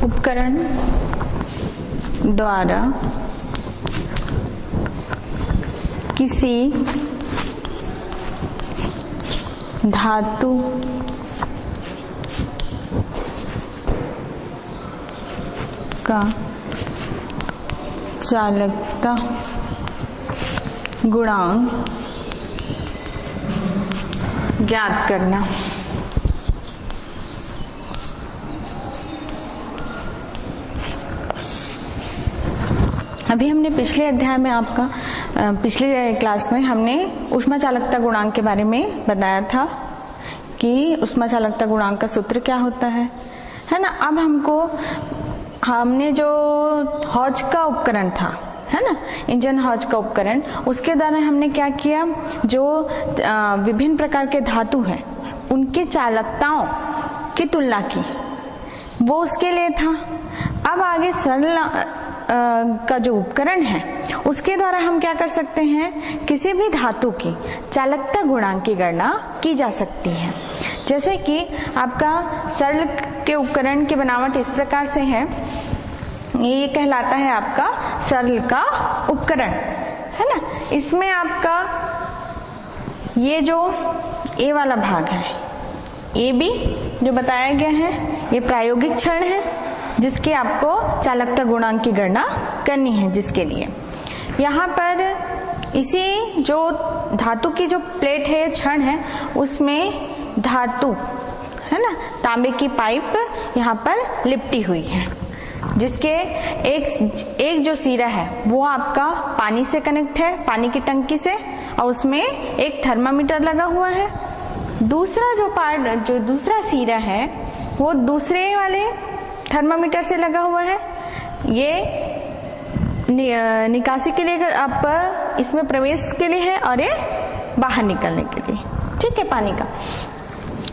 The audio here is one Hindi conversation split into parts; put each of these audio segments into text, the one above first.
उपकरण द्वारा किसी धातु का चालकता गुणांक ज्ञात करना। अभी हमने पिछले अध्याय में पिछले क्लास में हमने ऊष्मा चालकता गुणांक के बारे में बताया था कि ऊष्मा चालकता गुणांक का सूत्र क्या होता है ना। अब हमने जो हॉज का उपकरण था, है ना, इंजन हॉज का उपकरण, उसके द्वारा हमने क्या किया, जो विभिन्न प्रकार के धातु हैं उनके चालकताओं की तुलना की, वो उसके लिए था। अब आगे सरल का जो उपकरण है उसके द्वारा हम क्या कर सकते हैं, किसी भी धातु की चालकता गुणांक की गणना की जा सकती है। जैसे कि आपका सरल के उपकरण की बनावट इस प्रकार से है, ये कहलाता है आपका सरल का उपकरण, है ना। इसमें आपका ये जो ए वाला भाग है, ए बी जो बताया गया है, ये प्रायोगिक क्षण है जिसकी आपको चालकता गुणांक की गणना करनी है। जिसके लिए यहाँ पर इसी जो धातु की जो प्लेट है, क्षण है, उसमें धातु, है ना, तांबे की पाइप यहाँ पर लिपटी हुई है, जिसके एक जो सिरा है वो आपका पानी से कनेक्ट है, पानी की टंकी से, और उसमें एक थर्मामीटर लगा हुआ है। दूसरा जो दूसरा सिरा है वो दूसरे वाले थर्मामीटर से लगा हुआ है। ये निकासी के लिए, अगर आप इसमें प्रवेश के लिए है, और ये बाहर निकलने के लिए, ठीक है, पानी का।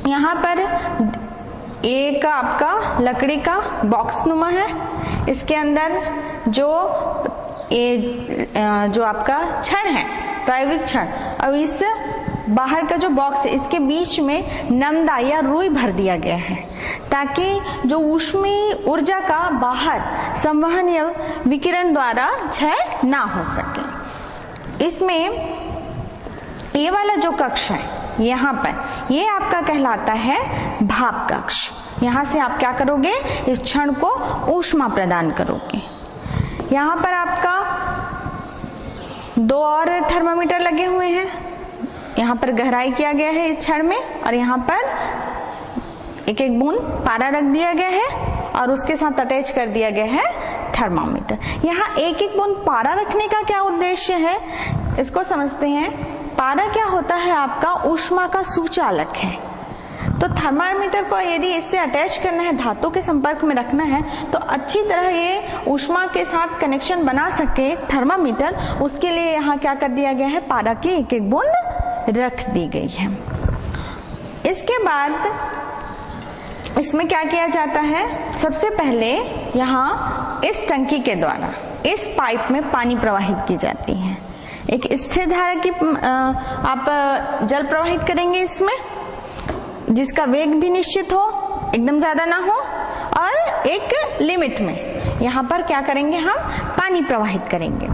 यहाँ पर एक आपका लकड़ी का बॉक्स नुमा है, इसके अंदर जो आपका क्षण है, प्रायोगिक क्षण, अब इस बाहर का जो बॉक्स है इसके बीच में नमदा या रुई भर दिया गया है, ताकि जो ऊष्मीय ऊर्जा का बाहर संवहन या विकिरण द्वारा क्षय ना हो सके। इसमें ये वाला जो कक्ष है यहाँ पर, ये आपका कहलाता है भाप कक्ष। यहाँ से आप क्या करोगे, इस क्षण को ऊष्मा प्रदान करोगे। यहाँ पर आपका दो और थर्मामीटर लगे हुए हैं, यहाँ पर गहराई किया गया है इस क्षण में, और यहाँ पर एक एक बूंद पारा रख दिया गया है और उसके साथ अटैच कर दिया गया है थर्मामीटर। यहाँ एक एक बूंद पारा रखने का क्या उद्देश्य है, इसको समझते हैं। पारा क्या होता है, आपका ऊष्मा का सुचालक है। तो थर्मामीटर को यदि इससे अटैच करना है, धातु के संपर्क में रखना है, तो अच्छी तरह ये ऊष्मा के साथ कनेक्शन बना सके थर्मामीटर, उसके लिए यहाँ क्या कर दिया गया है, पारा की एक एक बूंद रख दी गई है। इसके बाद इसमें क्या किया जाता है, सबसे पहले यहाँ इस टंकी के द्वारा इस पाइप में पानी प्रवाहित की जाती है। एक स्थिर धारा की आप जल प्रवाहित करेंगे इसमें, जिसका वेग भी निश्चित हो, एकदम ज्यादा ना हो, और एक लिमिट में यहाँ पर क्या करेंगे, हम पानी प्रवाहित करेंगे।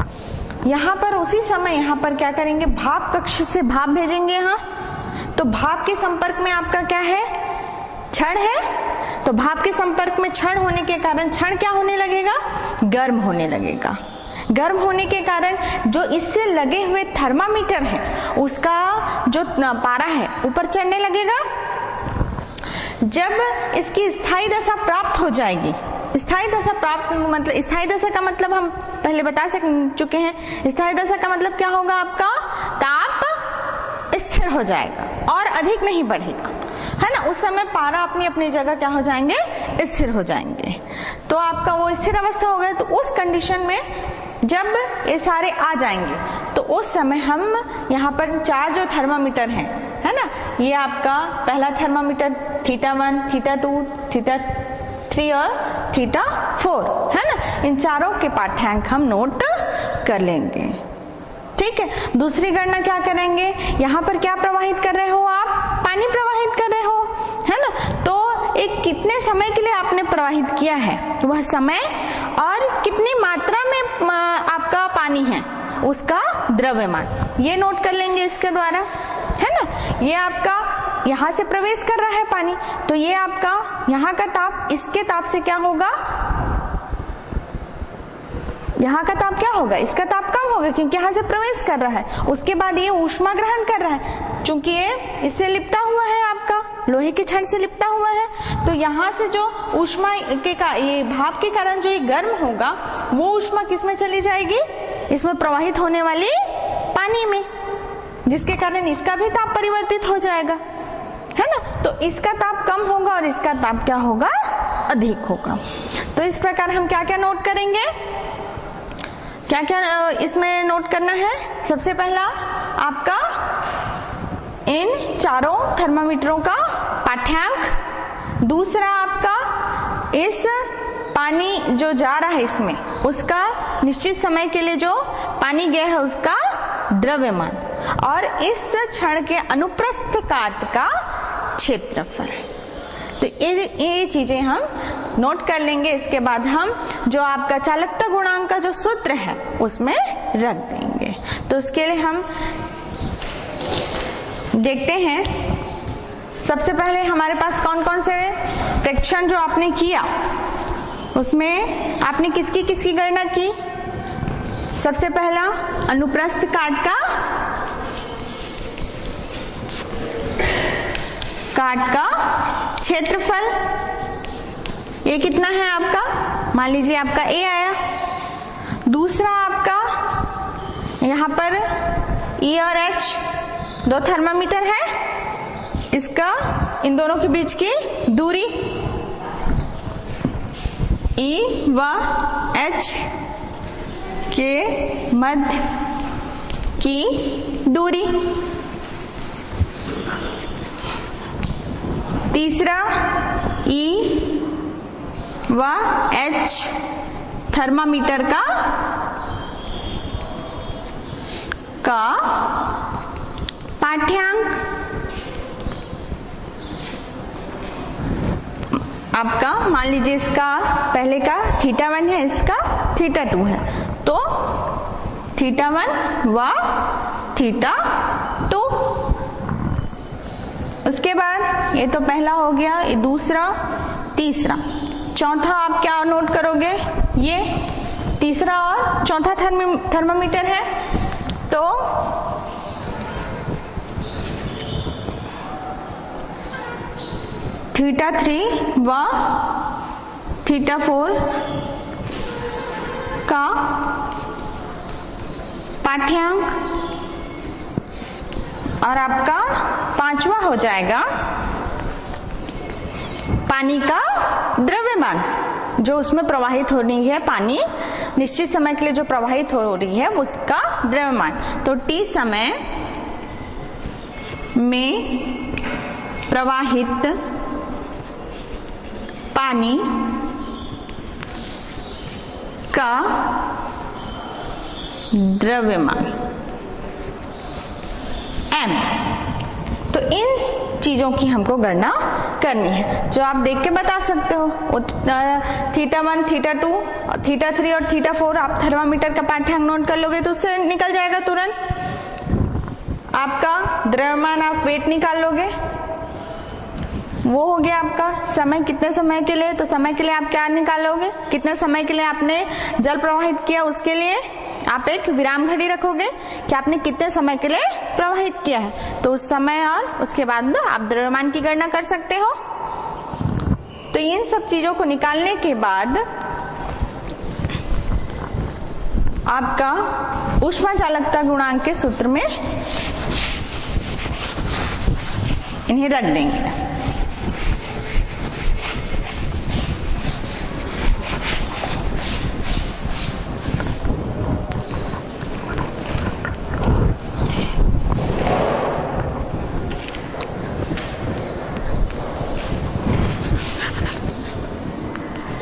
यहाँ पर उसी समय यहाँ पर क्या करेंगे, भाप कक्ष से भाप भेजेंगे। यहाँ तो भाप के संपर्क में आपका क्या है, क्षण है। तो भाप के संपर्क में क्षण होने के कारण क्षण क्या होने लगेगा, गर्म होने लगेगा। गर्म होने के कारण जो इससे लगे हुए थर्मामीटर है उसका जो पारा है ऊपर चढ़ने लगेगा। जब इसकी स्थायी दशा प्राप्त हो जाएगी, स्थायी दशा प्राप्त मतलब, स्थायी दशा का मतलब हम पहले बता चुके हैं। स्थायी दशा का मतलब क्या होगा, आपका ताप स्थिर हो जाएगा और अधिक नहीं बढ़ेगा, है ना। उस समय पारा अपनी अपनी जगह क्या हो जाएंगे, स्थिर हो जाएंगे। तो आपका वो स्थिर अवस्था हो गया। तो उस कंडीशन में जब ये सारे आ जाएंगे तो उस समय हम यहाँ पर चार जो थर्मामीटर हैं, है ना, ये आपका पहला थर्मामीटर θ1, θ2, θ3 और θ4, है ना, इन चारों के पाठ्यांक हम नोट कर लेंगे। ठीक है। दूसरी गणना क्या करेंगे, यहाँ पर क्या प्रवाहित कर रहे हो आप, पानी प्रवाहित कर रहे हो, है ना। तो एक कितने समय के लिए आपने प्रवाहित किया है, वह समय और कितनी मात्रा में आपका पानी है, उसका द्रव्यमान, ये नोट कर लेंगे इसके द्वारा, है ना। ये आपका यहाँ से प्रवेश कर रहा है पानी, तो ये आपका यहाँ का ताप इसके ताप से क्या होगा, यहाँ का ताप क्या होगा, इसका ताप कम होगा क्योंकि यहाँ से प्रवेश कर रहा है। उसके बाद ये ऊष्मा ग्रहण कर रहा है, चूंकि ये इससे लिपटा हुआ है, आपका लोहे के छड़ से लिपटा हुआ है, तो यहाँ से जो ऊष्मा के ये भाप के कारण जो ये गर्म होगा, वो ऊष्मा किसमें चली जाएगी, इसमें प्रवाहित होने वाली पानी में, जिसके कारण इसका भी ताप परिवर्तित हो जाएगा, है ना। तो इसका ताप कम होगा और इसका ताप क्या होगा, अधिक होगा। तो इस प्रकार हम क्या क्या नोट करेंगे, क्या क्या इसमें नोट करना है। सबसे पहला आपका इन चारों थर्मामीटरों का पाठ्यांक, दूसरा आपका इस पानी जो जा रहा है इसमें उसका निश्चित समय के लिए जो पानी गया है उसका द्रव्यमान, और इस क्षण के अनुप्रस्थ काट का क्षेत्रफल। तो ये चीजें हम नोट कर लेंगे। इसके बाद हम जो आपका चालकता गुणांक का जो सूत्र है उसमें रख देंगे। तो उसके लिए हम देखते हैं, सबसे पहले हमारे पास कौन कौन से प्रेक्षण जो आपने किया, उसमें आपने किसकी किसकी गणना की। सबसे पहला अनुप्रस्थ काट का क्षेत्रफल, ये कितना है आपका, मान लीजिए आपका ए आया। दूसरा आपका यहाँ पर ई और एच दो थर्मामीटर है, इसका इन दोनों के बीच की दूरी, ई व एच के मध्य की दूरी। तीसरा ई व एच थर्मामीटर का पाठ्यांक, आपका मान लीजिए इसका पहले का θ1 है, इसका θ2 है, तो θ1 व θ2। उसके बाद ये तो पहला हो गया, ये दूसरा, तीसरा, चौथा आप क्या नोट करोगे, ये तीसरा और चौथा थर्मामीटर है, तो θ3 व θ4 का पाठ्यांक, और आपका पांचवा हो जाएगा पानी का द्रव्यमान, जो उसमें प्रवाहित हो रही है, पानी निश्चित समय के लिए जो प्रवाहित हो रही है उसका द्रव्यमान। तो T समय में प्रवाहित पानी का द्रव्यमान m। तो इन चीजों की हमको गणना करनी है, जो आप देख के बता सकते हो। θ1, θ2, θ3 और θ4 आप थर्मामीटर का पाठ्यांक नोट कर लोगे तो उससे निकल जाएगा तुरंत। आपका द्रव्यमान आप वेट निकाल लोगे, वो हो गया आपका समय, कितने समय के लिए, तो समय के लिए आप क्या निकालोगे, कितने समय के लिए आपने जल प्रवाहित किया, उसके लिए आप एक विराम घड़ी रखोगे कि आपने कितने समय के लिए प्रवाहित किया है, तो उस समय और उसके बाद आप द्रव्यमान की गणना कर सकते हो। तो इन सब चीजों को निकालने के बाद आपका ऊष्मा चालकता गुणांक के सूत्र में इन्हें रख देंगे।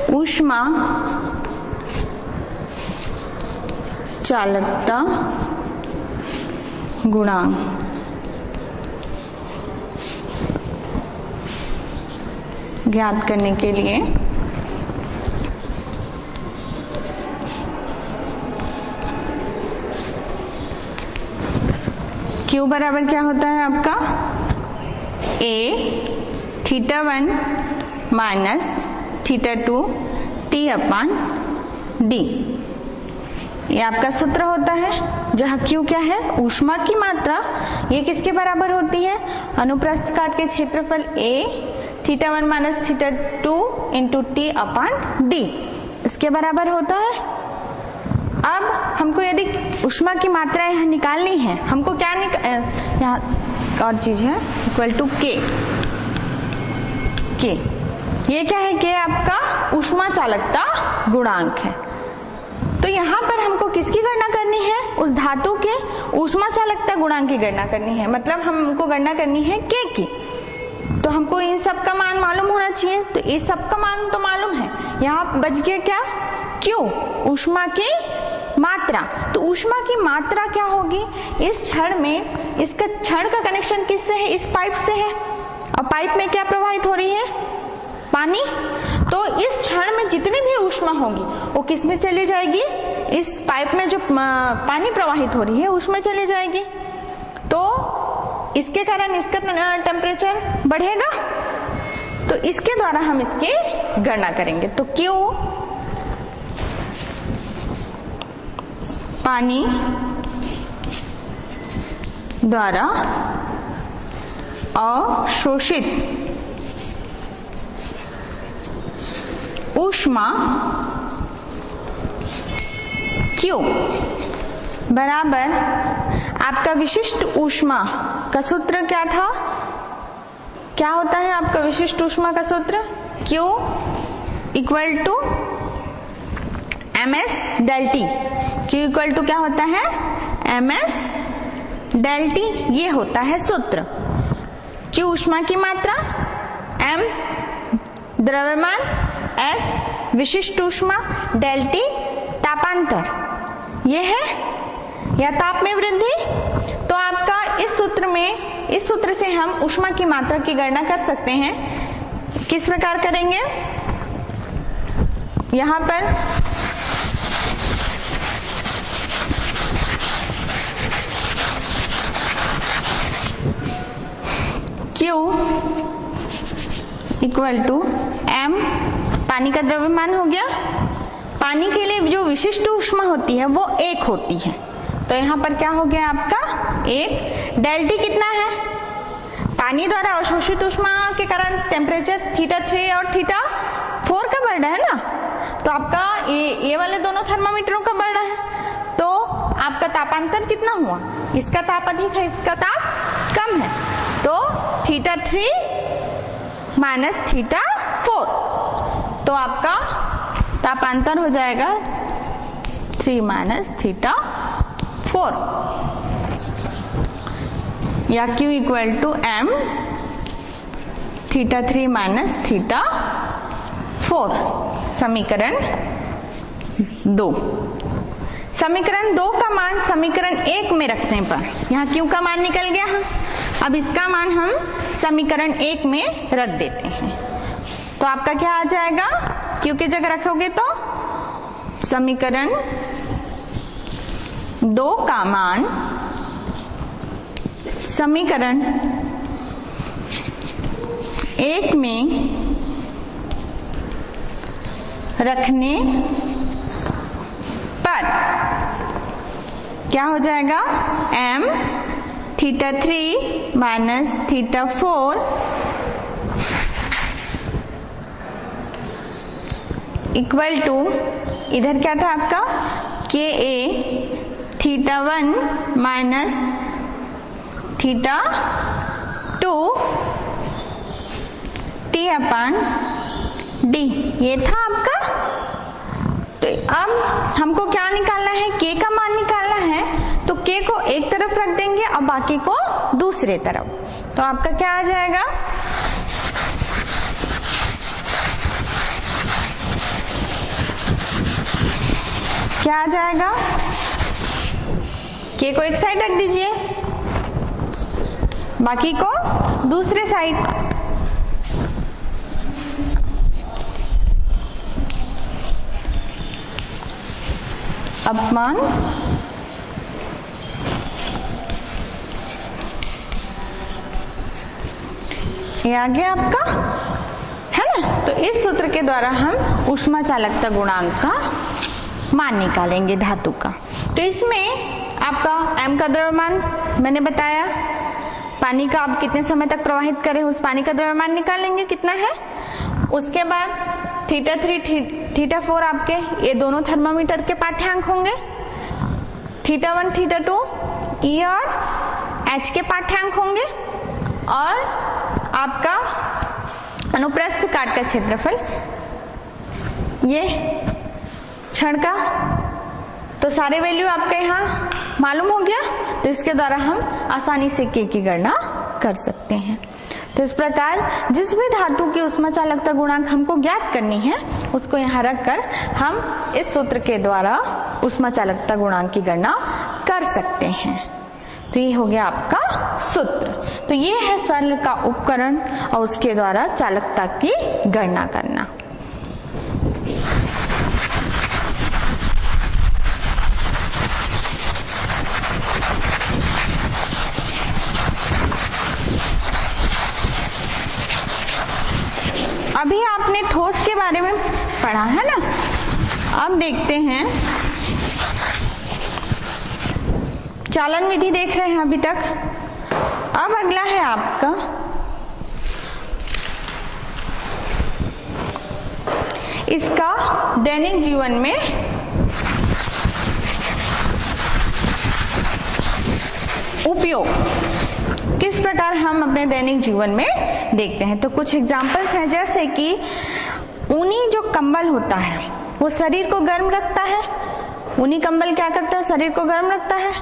ऊष्मा चालकता गुणांक ज्ञात करने के लिए Q बराबर क्या होता है आपका A θ1 माइनस θ2 T/d। ये आपका सूत्र होता है, जहाँ Q क्या है, ऊष्मा की मात्रा। ये किसके बराबर होती है, अनुप्रस्थ काट के क्षेत्रफल A θ1 माइनस θ2 इंटू T/d, इसके बराबर होता है। अब हमको यदि ऊष्मा की मात्रा यहाँ निकालनी है, हमको क्या यहाँ और चीज है इक्वल टू K। ये क्या है, K आपका ऊष्मा चालकता गुणांक है। तो यहाँ पर हमको किसकी गणना करनी है, उस धातु के ऊष्मा चालकता गुणांक की गणना करनी है, मतलब हमको गणना करनी है K की। तो हमको इन सब का मान मालूम होना चाहिए, तो इस सब का मान तो मालूम है। यहाँ बच गया क्या, Q ऊष्मा की मात्रा। तो ऊष्मा की मात्रा क्या होगी, इस छड़ में, इसका छड़ का कनेक्शन किससे है, इस पाइप से है, और पाइप में क्या प्रवाहित हो रही है, पानी। तो इस छड़ में जितनी भी ऊष्मा होगी वो किसमें चली जाएगी, इस पाइप में जो पानी प्रवाहित हो रही है उसमें चली जाएगी। तो इसके कारण इसका टेम्परेचर बढ़ेगा। तो इसके द्वारा हम इसकी गणना करेंगे। तो Q पानी द्वारा अवशोषित ऊष्मा Q बराबर आपका विशिष्ट ऊष्मा का सूत्र क्या था, क्या होता है आपका विशिष्ट ऊष्मा का सूत्र, Q equal to ms del T। Q equal to क्या होता है, ms del T, ये होता है सूत्र। Q ऊष्मा की मात्रा, m द्रव्यमान, s विशिष्ट ऊष्मा, del T तापांतर, ये है, या ताप में वृद्धि। तो आपका इस सूत्र में, इस सूत्र से हम ऊष्मा की मात्रा की गणना कर सकते हैं। किस प्रकार करेंगे, यहां पर Q इक्वल टू m पानी का द्रव्यमान हो गया। पानी के लिए जो विशिष्ट ऊष्मा होती है वो 1 होती है। तो यहाँ पर क्या हो गया आपका 1, डेल टी कितना है, पानी द्वारा अवशोषित ऊष्मा के कारण टेम्परेचर θ3 और θ4 का बढ़ रहा है ना। तो आपका ये वाले दोनों थर्मामीटरों का बढ़ रहा है। तो आपका तापांतर कितना हुआ, इसका ताप अधिक है, इसका ताप कम है। तो θ3 माइनस θ4, तो आपका तापांतर हो जाएगा 3 माइनस θ4, या Q equal to m θ3 minus θ4। समीकरण 2। समीकरण 2 का मान समीकरण 1 में रखने पर यहाँ Q का मान निकल गया है। अब इसका मान हम समीकरण 1 में रख देते हैं। तो आपका क्या आ जाएगा, Q की जगह रखोगे तो समीकरण 2 का मान समीकरण 1 में रखने पर क्या हो जाएगा, m θ3 माइनस θ4 इक्वल टू, इधर क्या था आपका KA θ1 माइनस θ2 T/d, ये था आपका। तो अब हमको क्या निकालना है, K का मान निकालना है। तो K को एक तरफ रख देंगे और बाकी को दूसरे तरफ। तो आपका क्या आ जाएगा, क्या आ जाएगा, K को एक साइड रख दीजिए, बाकी को दूसरे साइड। अपमान ये आ गया आपका, है ना। तो इस सूत्र के द्वारा हम ऊष्मा चालकता गुणांक का मान निकालेंगे धातु का। तो इसमें आपका m का द्रव्यमान मैंने बताया, पानी का आप कितने समय तक प्रवाहित करें उस पानी का द्रव्यमान निकालेंगे कितना है। उसके बाद θ3 θ4 आपके ये दोनों थर्मामीटर के पाठ्यांक होंगे, θ1 θ2 E और H के पाठ्यांक होंगे, और आपका अनुप्रस्थ काट का क्षेत्रफल ये क्षण का। तो सारे वैल्यू आपके यहाँ मालूम हो गया, तो इसके द्वारा हम आसानी से K की गणना कर सकते हैं। तो इस प्रकार जिस भी धातु की ऊष्मा चालकता गुणांक हमको ज्ञात करनी है उसको यहाँ रखकर हम इस सूत्र के द्वारा ऊष्मा चालकता गुणांक की गणना कर सकते हैं। तो ये हो गया आपका सूत्र। तो ये है सरल का उपकरण और उसके द्वारा चालकता की गणना करना। अभी आपने ठोस के बारे में पढ़ा है ना, अब देखते हैं चालन विधि देख रहे हैं अभी तक। अब अगला है आपका इसका दैनिक जीवन में उपयोग किस प्रकार हम अपने दैनिक जीवन में देखते हैं। तो कुछ एग्जांपल्स हैं, जैसे कि ऊनी जो कंबल होता है वो शरीर को गर्म रखता है। ऊनी कंबल क्या करता है, शरीर को गर्म रखता है।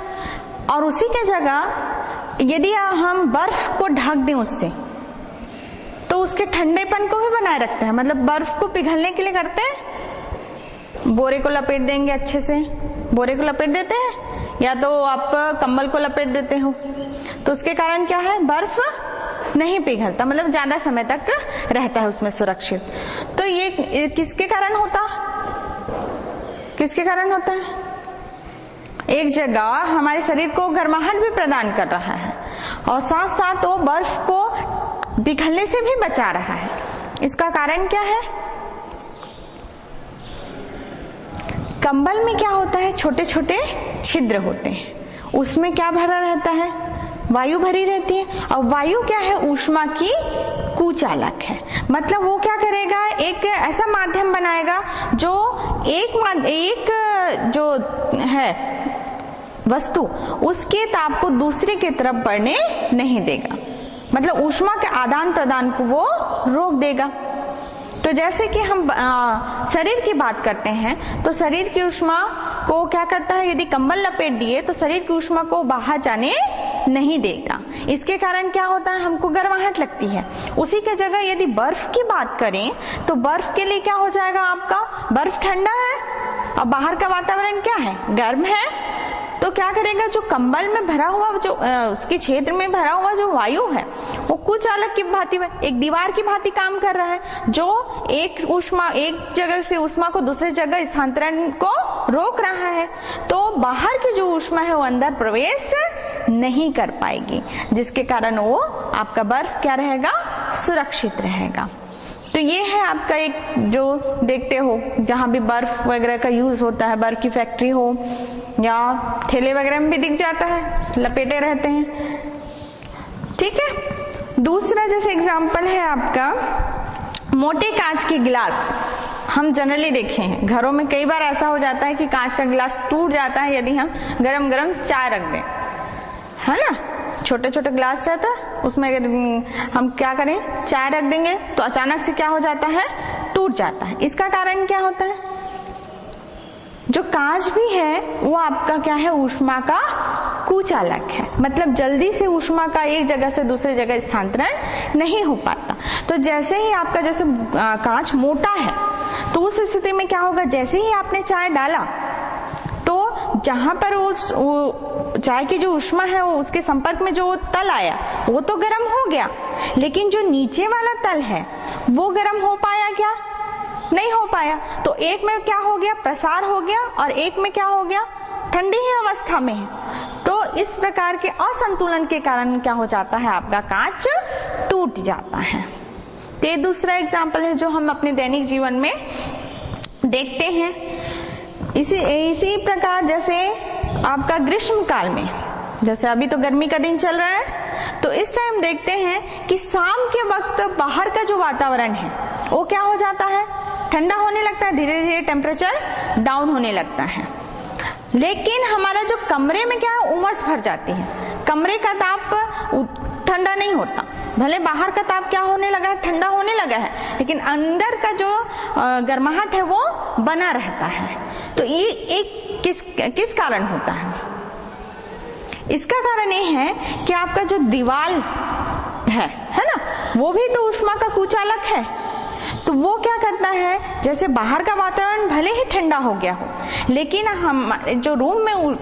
और उसी के जगह यदि हम बर्फ को ढक दें उससे तो उसके ठंडेपन को भी बनाए रखते हैं। मतलब बर्फ को पिघलने के लिए करते हैं, बोरे को लपेट देंगे, अच्छे से बोरे को लपेट देते हैं, या तो आप कंबल को लपेट देते हो, तो उसके कारण क्या है, बर्फ नहीं पिघलता, मतलब ज्यादा समय तक रहता है उसमें सुरक्षित। तो ये किसके कारण होता, किसके कारण होता है, एक जगह हमारे शरीर को गर्माहट भी प्रदान कर रहा है और साथ साथ वो बर्फ को पिघलने से भी बचा रहा है। इसका कारण क्या है, कंबल में क्या होता है, छोटे छोटे छिद्र होते हैं, उसमें क्या भरा रहता है, वायु भरी रहती है। और वायु क्या है, ऊष्मा की कुचालक है। मतलब वो क्या करेगा, एक ऐसा माध्यम बनाएगा जो एक जो है वस्तु उसके ताप को दूसरे की तरफ बढ़ने नहीं देगा, मतलब ऊष्मा के आदान प्रदान को वो रोक देगा। तो जैसे कि हम शरीर की बात करते हैं तो शरीर की ऊष्मा को क्या करता है, यदि कंबल लपेट दिए तो शरीर की ऊष्मा को बाहर जाने नहीं देगा। इसके कारण क्या होता है, हमको गर्माहट लगती है। उसी के जगह यदि बर्फ की बात करें तो बर्फ के लिए क्या हो जाएगा, आपका बर्फ ठंडा है और बाहर का वातावरण क्या है, गर्म है। तो क्या करेगा, जो कंबल में भरा हुआ, जो उसके क्षेत्र में भरा हुआ जो वायु है वो कुचालक की भांति में एक दीवार की भांति काम कर रहा है, जो एक जगह से ऊष्मा को दूसरी जगह स्थानांतरण को रोक रहा है। तो बाहर की जो ऊष्मा है वो अंदर प्रवेश नहीं कर पाएगी, जिसके कारण वो आपका बर्फ क्या रहेगा, सुरक्षित रहेगा। तो ये है आपका एक जो देखते हो जहां भी बर्फ वगैरह का यूज होता है, बर्फ की फैक्ट्री हो या ठेले वगैरह में भी दिख जाता है, लपेटे रहते हैं। ठीक है, दूसरा जैसे एग्जांपल है आपका मोटे कांच के गिलास। हम जनरली देखे हैं घरों में कई बार ऐसा हो जाता है कि कांच का गिलास टूट जाता है यदि हम गरम गरम चाय रख दें, है ना, छोटे छोटे ग्लास रहता है उसमें अगर हम क्या करें, चाय रख देंगे तो अचानक से क्या हो जाता है, टूट जाता है। इसका कारण क्या होता है, जो कांच भी है वो आपका क्या है, ऊष्मा का कुचालक है, मतलब जल्दी से ऊष्मा का एक जगह से दूसरी जगह स्थानांतरण नहीं हो पाता। तो जैसे ही आपका जैसे कांच मोटा है तो उस स्थिति में क्या होगा, जैसे ही आपने चाय डाला तो जहां पर वो चाय की जो ऊष्मा है वो उसके संपर्क में जो तल आया वो तो गर्म हो गया, लेकिन जो नीचे वाला तल है वो गर्म हो पाया क्या, नहीं हो पाया, तो एक में क्या हो गया, प्रसार हो गया, और एक में क्या हो गया, ठंडी ही अवस्था में है। तो इस प्रकार के असंतुलन के कारण क्या हो जाता है, आपका कांच टूट जाता है। तो ये दूसरा एग्जाम्पल है जो हम अपने दैनिक जीवन में देखते हैं। इसी प्रकार जैसे आपका ग्रीष्म काल में, जैसे अभी तो गर्मी का दिन चल रहा है, तो इस टाइम देखते हैं कि शाम के वक्त बाहर का जो वातावरण है वो क्या हो जाता है, ठंडा होने लगता है, धीरे धीरे टेम्परेचर डाउन होने लगता है। लेकिन हमारा जो कमरे में क्या है, उमस भर जाती है, कमरे का ताप ठंडा नहीं होता, भले बाहर का ताप क्या होने लगा है, ठंडा होने लगा है, लेकिन अंदर का जो गर्माहट है वो बना रहता है। तो ये एक किस कारण होता है, इसका कारण ये है कि आपका जो दीवार है ना, वो भी तो ऊष्मा का कुचालक है। तो वो क्या करता है, जैसे बाहर का वातावरण भले ही ठंडा हो गया हो, लेकिन हम जो रूम में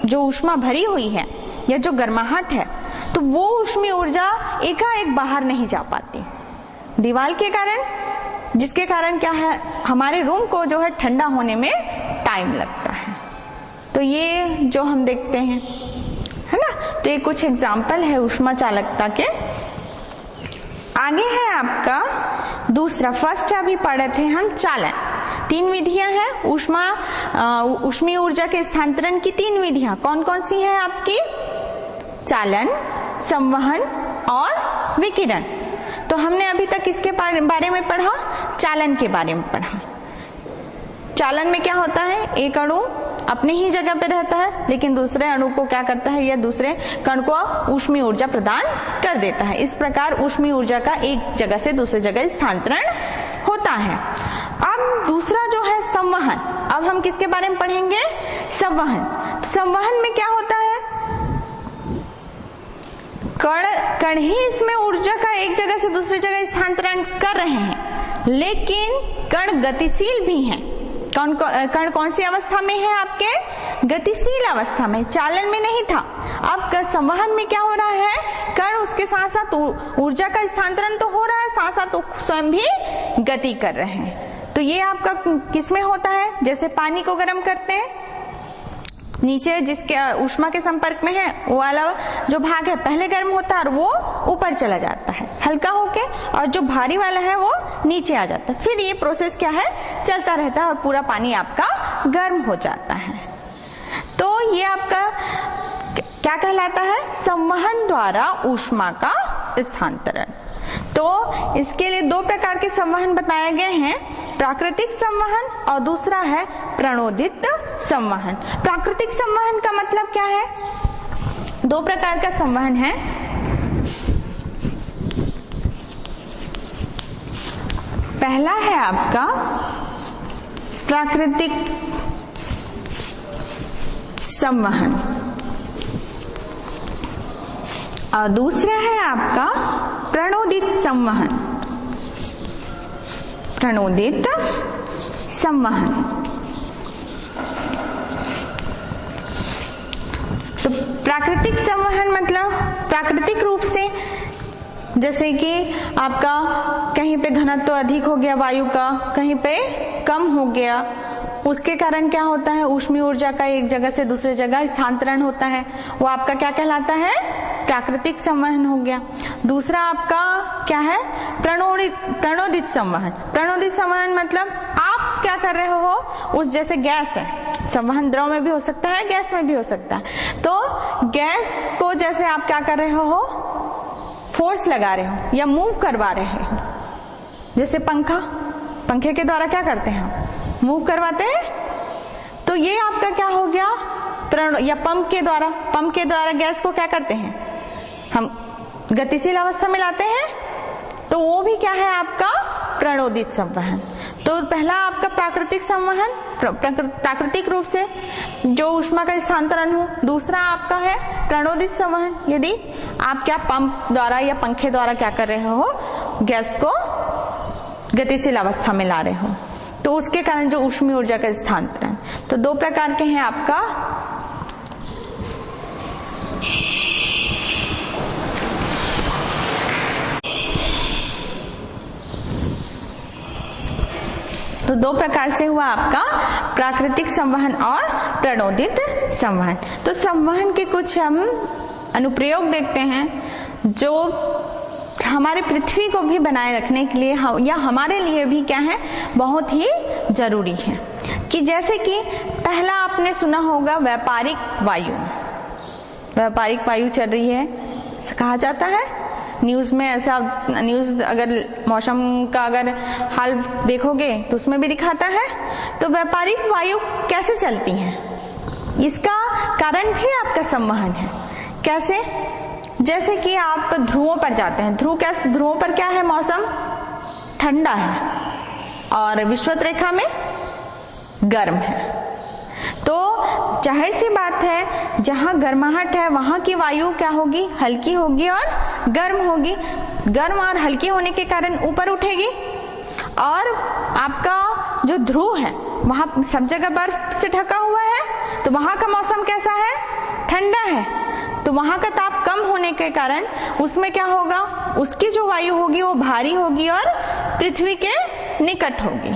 जो ऊष्मा भरी हुई है या जो गर्माहट है, तो वो ऊष्मीय ऊर्जा एकाएक बाहर नहीं जा पाती दीवार के कारण, जिसके कारण क्या है, हमारे रूम को जो है ठंडा होने में टाइम लगता है। तो ये जो हम देखते हैं, है ना, तो ये कुछ एग्जाम्पल है ऊष्मा चालकता के। आगे है आपका दूसरा, फर्स्ट अभी पढ़े थे हम चालन। 3 विधियां हैं ऊष्मीय ऊर्जा के स्थानांतरण की। 3 विधियां कौन कौन सी हैं आपकी, चालन, संवहन और विकिरण। तो हमने अभी तक किसके बारे में पढ़ा, चालन के बारे में पढ़ा। चालन में क्या होता है, एक अणु अपने ही जगह पे रहता है, लेकिन दूसरे अणु को क्या करता है, या दूसरे कण को ऊष्मीय ऊर्जा प्रदान कर देता है। इस प्रकार ऊष्मीय ऊर्जा का एक जगह से दूसरे जगह स्थानांतरण होता है। अब दूसरा जो है संवहन, अब हम किसके बारे में पढ़ेंगे, संवहन। संवहन में क्या होता है, कण ही इसमें ऊर्जा का एक जगह से दूसरी जगह स्थानांतरण कर रहे हैं, लेकिन कण गतिशील भी हैं। कण कौन सी अवस्था में है आपके, गतिशील अवस्था में, चालन में नहीं था। अब संवहन में क्या हो रहा है, कण उसके साथ साथ ऊर्जा का स्थानांतरण तो हो रहा है, साथ साथ स्वयं भी गति कर रहे हैं। तो ये आपका किसमें होता है, जैसे पानी को गर्म करते हैं, नीचे जिसके ऊष्मा के संपर्क में है वो वाला जो भाग है पहले गर्म होता है और वो ऊपर चला जाता है हल्का होके, और जो भारी वाला है वो नीचे आ जाता है। फिर ये प्रोसेस क्या है, चलता रहता है और पूरा पानी आपका गर्म हो जाता है। तो ये आपका क्या कहलाता है, संवहन द्वारा ऊष्मा का स्थानांतरण। तो इसके लिए 2 प्रकार के संवहन बताए गए हैं, प्राकृतिक संवहन और दूसरा है प्रणोदित संवहन। प्राकृतिक संवहन का मतलब क्या है, 2 प्रकार का संवहन है। पहला है आपका प्राकृतिक संवहन और दूसरा है आपका प्रणोदित संवहन। प्रणोदित संवहन, तो प्राकृतिक संवहन मतलब प्राकृतिक रूप से, जैसे कि आपका कहीं पे घनत्व अधिक हो गया वायु का, कहीं पे कम हो गया, उसके कारण क्या होता है, ऊष्मीय ऊर्जा का एक जगह से दूसरे जगह स्थानांतरण होता है, वो आपका क्या कहलाता है, प्राकृतिक संवहन हो गया। दूसरा आपका क्या है, प्रणोदित संवहन। प्रणोदित संवहन मतलब आप क्या कर रहे हो, उस जैसे गैस है, संवहन द्रव में भी हो सकता है, गैस में भी हो सकता है। तो गैस को जैसे आप क्या कर रहे हो, फोर्स लगा रहे हो या मूव करवा रहे हो, जैसे पंखे के द्वारा क्या करते हैं, मूव करवाते हैं। तो ये आपका क्या हो गया, या पंप के द्वारा गैस को क्या करते हैं, हम गतिशील अवस्था में लाते हैं, तो वो भी क्या है आपका प्रणोदित संवहन। तो पहला आपका प्राकृतिक संवहन, प्राकृतिक रूप से जो ऊष्मा का स्थानांतरण हो। दूसरा आपका है प्रणोदित संवहन, यदि आप क्या पंप द्वारा या पंखे द्वारा क्या कर रहे हो, गैस को गतिशील अवस्था में ला रहे हो, तो उसके कारण जो ऊष्मीय ऊर्जा का स्थानांतरण। तो 2 प्रकार के हैं आपका तो दो प्रकार से हुआ आपका प्राकृतिक संवहन और प्रणोदित संवहन। तो संवहन के कुछ हम अनुप्रयोग देखते हैं जो हमारे पृथ्वी को भी बनाए रखने के लिए या हमारे लिए भी क्या है, बहुत ही जरूरी है। कि जैसे कि पहला आपने सुना होगा व्यापारिक वायु। व्यापारिक वायु चल रही है, कहा जाता है न्यूज में, ऐसा न्यूज अगर मौसम का अगर हाल देखोगे तो उसमें भी दिखाता है। तो व्यापारिक वायु कैसे चलती है, इसका कारण भी आपका संवहन है। कैसे? जैसे कि आप ध्रुवों पर जाते हैं, ध्रुवों पर क्या है, मौसम ठंडा है और विषुवत रेखा में गर्म है। तो जाहिर सी बात है जहां गर्माहट है वहां की वायु क्या होगी, हल्की होगी और गर्म होगी। गर्म और हल्की होने के कारण ऊपर उठेगी और आपका जो ध्रुव है वहां सब जगह बर्फ से ढका हुआ है, तो वहां का मौसम कैसा है, ठंडा है। तो वहां का ताप कम होने के कारण उसमें क्या होगा, उसकी जो वायु होगी वो भारी होगी और पृथ्वी के निकट होगी।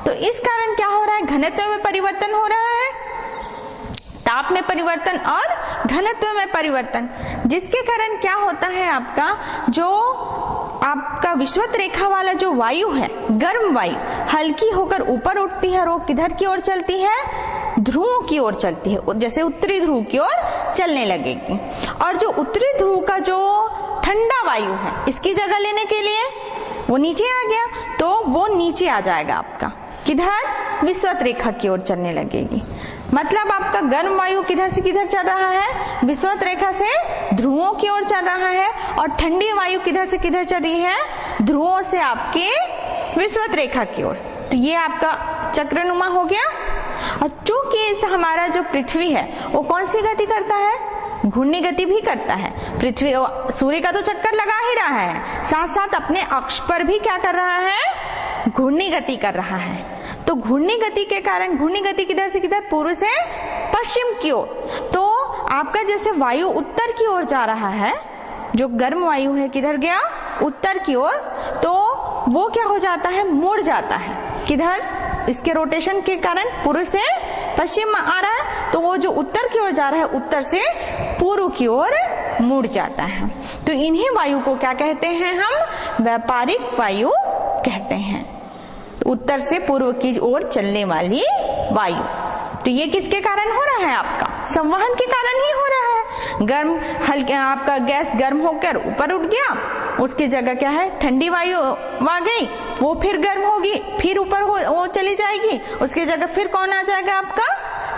तो इस कारण क्या हो रहा है, घनत्व में परिवर्तन हो रहा है, ताप में परिवर्तन और घनत्व में परिवर्तन, जिसके कारण क्या होता है, आपका विषुवत रेखा वाला जो वायु है, गर्म वायु हल्की होकर ऊपर उठती है और वो किधर की ओर चलती है, ध्रुवों की ओर चलती है, जैसे उत्तरी ध्रुव की ओर चलने लगेगी। और जो उत्तरी ध्रुव का जो ठंडा वायु है, इसकी जगह लेने के लिए वो नीचे आ गया, तो वो नीचे आ जाएगा आपका, किधर, विषुवत रेखा की ओर चलने लगेगी। मतलब आपका गर्म वायु किधर से किधर चल रहा है, विषुवत रेखा से ध्रुवों की ओर चल रहा है, और ठंडी वायु किधर से किधर चल रही है, ध्रुवों से आपके विषुवत रेखा की ओर। तो ये आपका चक्रनुमा हो गया। और चूंकि इस हमारा जो पृथ्वी है वो कौन सी गति करता है, घूर्णी गति भी करता है। पृथ्वी सूर्य का तो चक्कर लगा ही रहा है, साथ साथ अपने अक्ष पर भी क्या कर रहा है, घूर्णी गति कर रहा है। तो घूर्णी गति के कारण, घूर्णी गति किधर से किधर, पूर्व से पश्चिम की ओर। तो आपका जैसे वायु उत्तर की ओर जा रहा है, जो गर्म वायु है किधर गया, उत्तर की ओर, तो वो क्या हो जाता है, मुड़ जाता है, किधर, इसके रोटेशन के कारण पूर्व से पश्चिम में आ रहा है, तो वो जो उत्तर की ओर जा रहा है उत्तर से पूर्व की ओर मुड़ जाता है। तो इन्हीं वायु को क्या कहते हैं हम, व्यापारिक वायु कहते हैं, उत्तर से पूर्व की ओर चलने वाली वायु। तो ये किसके कारण हो रहा है, आपका संवहन के कारण ही हो रहा है। गर्म हल्के आपका गैस गर्म होकर ऊपर उठ गया, उसकी जगह क्या है, ठंडी वायु आ गई, वो फिर गर्म होगी, फिर ऊपर वो चली जाएगी, उसकी जगह फिर कौन आ जाएगा, आपका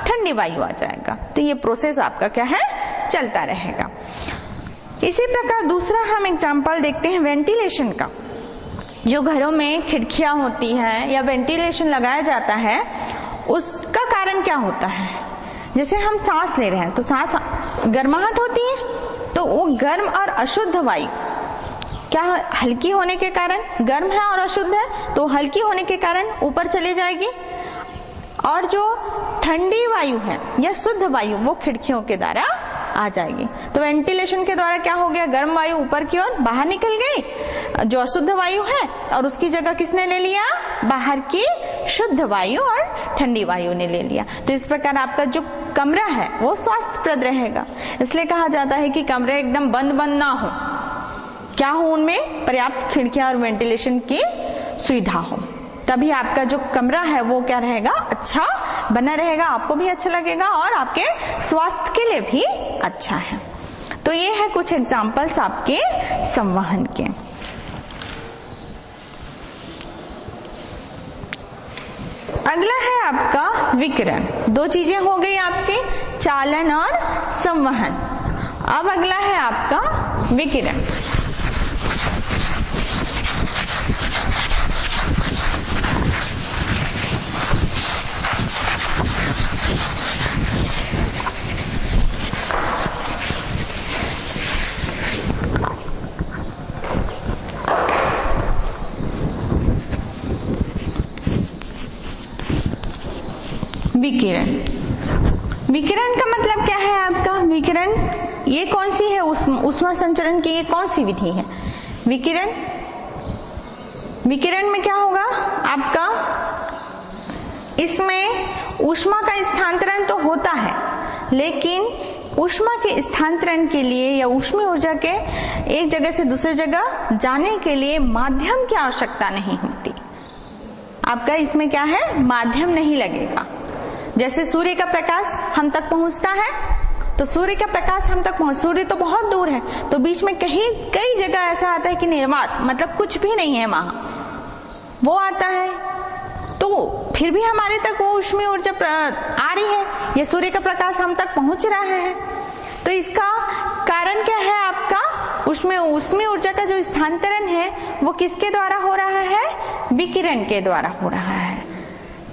ठंडी वायु आ जाएगा। तो ये प्रोसेस आपका क्या है, चलता रहेगा। इसी प्रकार दूसरा हम एग्जाम्पल देखते हैं वेंटिलेशन का। जो घरों में खिड़कियां होती हैं या वेंटिलेशन लगाया जाता है, उसका कारण क्या होता है, जैसे हम सांस ले रहे हैं तो सांस गर्माहट होती है, तो वो गर्म और अशुद्ध वायु क्या हल्की होने के कारण, गर्म है और अशुद्ध है तो हल्की होने के कारण ऊपर चली जाएगी, और जो ठंडी वायु है या शुद्ध वायु वो खिड़कियों के द्वारा आ जाएगी। तो वेंटिलेशन के द्वारा क्या हो गया, गर्म वायु ऊपर की ओर बाहर निकल गई, जो अशुद्ध वायु है, और उसकी जगह किसने ले लिया, बाहर की शुद्ध वायु और ठंडी वायु ने ले लिया। तो इस प्रकार आपका जो कमरा है वो स्वास्थ्यप्रद रहेगा। इसलिए कहा जाता है कि कमरे एकदम बंद बंद ना हो, क्या हो, उनमें पर्याप्त खिड़कियां और वेंटिलेशन की सुविधा हो, तभी आपका जो कमरा है वो क्या रहेगा, अच्छा बना रहेगा, आपको भी अच्छा लगेगा और आपके स्वास्थ्य के लिए भी अच्छा है। तो ये है कुछ एग्जाम्पल्स आपके संवहन के। अगला है आपका विकिरण। दो चीजें हो गई आपके, चालन और संवहन। अब अगला है आपका विकिरण। विकिरण, विकिरण का मतलब क्या है आपका, विकिरण ये कौन सी है, ऊष्मा संचरण की ये कौन सी विधि है, विकिरण। विकिरण में क्या होगा आपका, इसमें ऊष्मा का स्थानांतरण तो होता है, लेकिन ऊष्मा के स्थानांतरण के लिए या ऊष्मीय ऊर्जा के एक जगह से दूसरी जगह जाने के लिए माध्यम की आवश्यकता नहीं होती। आपका इसमें क्या है, माध्यम नहीं लगेगा। जैसे सूर्य का प्रकाश हम तक पहुंचता है, तो सूर्य का प्रकाश हम तक सूर्य तो बहुत दूर है, तो बीच में कई जगह ऐसा आता है कि निर्वात मतलब कुछ भी नहीं है वहां, वो आता है, तो फिर भी हमारे तक वो ऊष्मीय ऊर्जा आ रही है, ये सूर्य का प्रकाश हम तक पहुंच रहा है। तो इसका कारण क्या है, आपका ऊष्मीय ऊर्जा का जो स्थानांतरण है वो किसके द्वारा हो रहा है, विकिरण के द्वारा हो रहा है।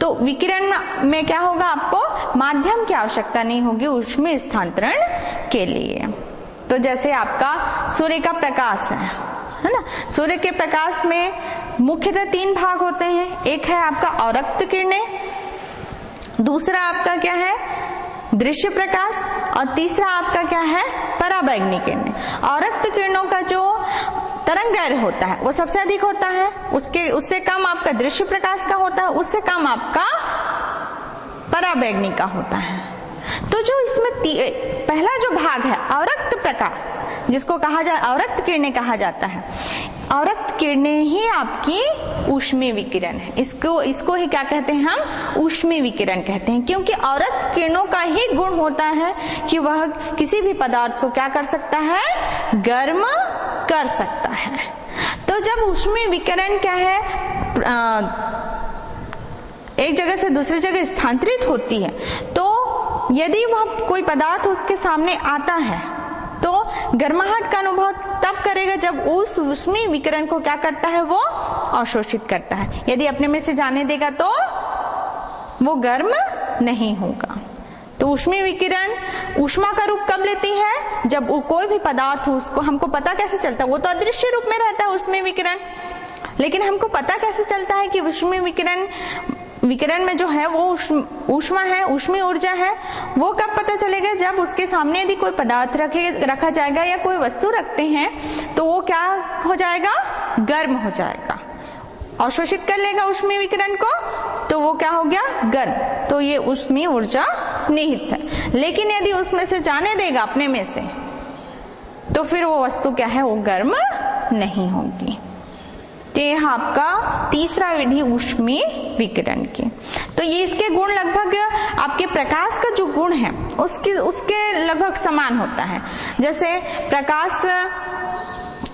तो विकिरण में क्या होगा, आपको माध्यम की आवश्यकता नहीं होगी ऊष्मीय स्थानांतरण के लिए। तो जैसे आपका सूर्य का प्रकाश है ना, सूर्य के प्रकाश में मुख्यतः 3 भाग होते हैं। एक है आपका अवरक्त किरणें, दूसरा आपका क्या है, दृश्य प्रकाश, और तीसरा आपका क्या है, पराबैंगनी किरणें। अवरक्त किरणों का जो तरंग दैर्घ्य होता है वो सबसे अधिक होता है, उससे कम आपका दृश्य प्रकाश का होता है, उससे कम आपका पराबैंगनी का होता है। तो जो इसमें पहला जो भाग है अवरक्त प्रकाश, जिसको कहा जाए अवरक्त किरणें कहा जाता है, अवरक्त किरणें ही आपकी ऊष्मीय विकिरण है। इसको ही क्या कहते हैं, हम ऊष्मीय विकिरण कहते हैं, क्योंकि अवरक्त किरणों का ही गुण होता है कि वह किसी भी पदार्थ को क्या कर सकता है, गर्म कर सकता है। तो जब ऊष्मीय विकिरण क्या है, एक जगह से दूसरी जगह स्थानांतरित होती है, तो यदि वह कोई पदार्थ उसके सामने आता है तो गर्माहट का अनुभव तब करेगा जब उस ऊष्मीय विकिरण को क्या करता है, वो अवशोषित करता है। यदि अपने में से जाने देगा तो वो गर्म नहीं होगा। तो ऊष्मीय विकिरण ऊष्मा का रूप कब लेती है, जब कोई भी पदार्थ हो, उसको हमको पता कैसे चलता है, वो तो अदृश्य रूप में रहता है ऊष्मीय विकिरण, लेकिन हमको पता कैसे चलता है कि ऊष्मीय विकिरण में जो है वो ऊष्मा है, ऊष्मीय ऊर्जा है, वो कब पता चलेगा, जब उसके सामने यदि कोई पदार्थ रखा जाएगा या कोई वस्तु रखते हैं तो वो क्या हो जाएगा, गर्म हो जाएगा, अवशोषित कर लेगा ऊष्मीय विकिरण को, तो वो क्या हो गया, गर्म। तो ये ऊष्मीय ऊर्जा निहित है। लेकिन यदि उसमें से जाने देगा अपने में से, तो फिर वो वस्तु क्या है, वो गर्म नहीं होगी। तो यह आपका तीसरा विधि ऊष्मीय विकिरण की। तो ये इसके गुण लगभग आपके प्रकाश का जो गुण है उसके लगभग समान होता है। जैसे प्रकाश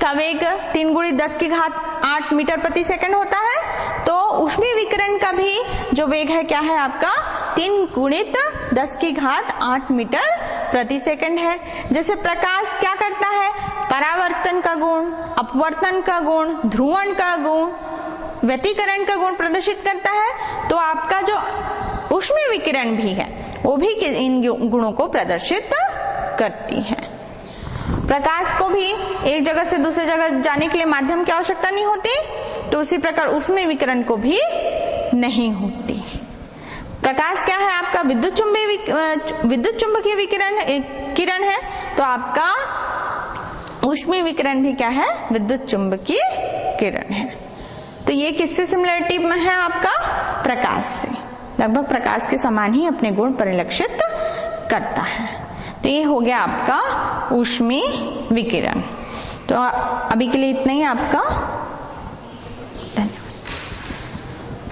का वेग 3 × 10⁸ मीटर प्रति सेकंड होता है, तो ऊष्मीय विकिरण का भी जो वेग है क्या है आपका, 3 × 10⁸ मीटर प्रति सेकंड है। जैसे प्रकाश क्या करता है, परावर्तन का गुण, अपवर्तन का गुण, ध्रुवण का गुण, व्यतिकरण का गुण प्रदर्शित करता है, तो आपका जो ऊष्मीय विकिरण भी है वो भी इन गुणों को प्रदर्शित करती है। प्रकाश को भी एक जगह से दूसरी जगह जाने के लिए माध्यम की आवश्यकता नहीं होती, तो उसी प्रकार ऊष्मीय विकिरण को भी नहीं होती। प्रकाश क्या है आपका, विद्युत चुंबकीय किरण है, तो आपका ऊष्मीय विकिरण भी क्या है, विद्युत चुंबकीय किरण है। तो ये किससे सिमिलरिटी में है, आपका प्रकाश से, लगभग प्रकाश के समान ही अपने गुण परिलक्षित करता है। तो ये हो गया आपका ऊष्मीय विकिरण। तो अभी के लिए इतना ही आपका